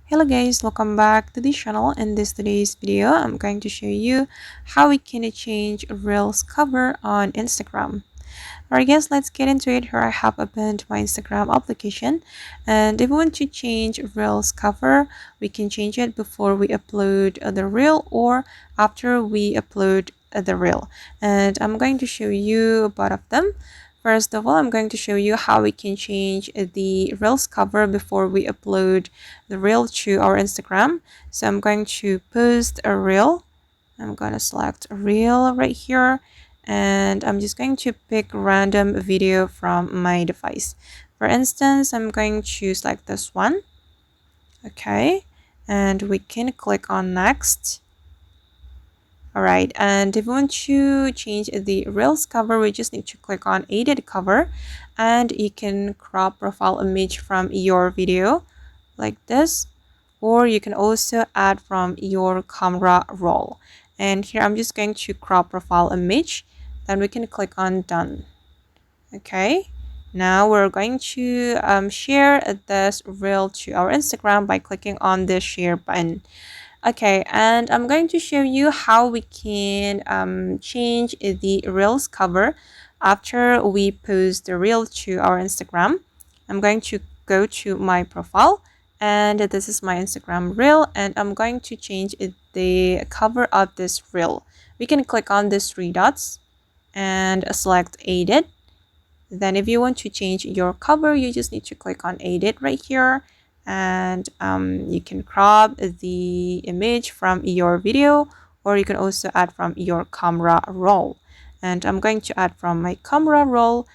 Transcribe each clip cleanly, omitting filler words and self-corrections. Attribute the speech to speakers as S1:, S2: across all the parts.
S1: Hello guys, welcome back to the channel. In today's video, I'm going to show you how we can change Reels cover on Instagram. Alright guys, let's get into it. Here I have opened my Instagram application, and if we want to change Reels cover, we can change it before we upload the Reel or after we upload the Reel. And I'm going to show you both of them. First of all, I'm going to show you how we can change the Reels cover before we upload the Reel to our Instagram. So I'm going to post a Reel. I'm going to select a Reel right here, and I'm just going to pick random video from my device. For instance, I'm going to select this one. Okay, and we can click on next. Alright, and if we want to change the Reels cover, we just need to click on Edit Cover, and you can crop profile image from your video like this, or you can also add from your camera roll. And here I'm just going to crop profile image, then we can click on Done. Okay, now we're going to share this Reel to our Instagram by clicking on the share button. Okay, and I'm going to show you how we can change the Reels cover after we post the Reel to our Instagram. I'm going to go to my profile, and this is my Instagram Reel, and I'm going to change the cover of this Reel. We can click on these three dots and select Edit. Then if you want to change your cover, you just need to click on Edit right here, and you can crop the image from your video, or you can also add from your camera roll. And I'm going to add from my camera roll.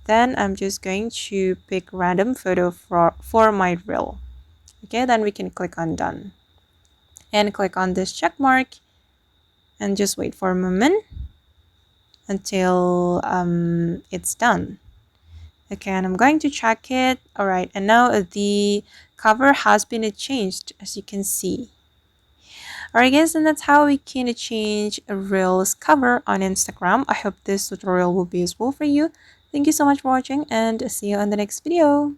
S1: Then I'm just going to pick random photo for my reel. Okay, then we can click on Done and click on this check mark and just wait for a moment until it's done. Okay, and I'm going to check it. Alright, and now the cover has been changed, as you can see. Alright guys, and that's how we can change a Reels cover on Instagram. I hope this tutorial will be useful for you. Thank you so much for watching, and see you on the next video.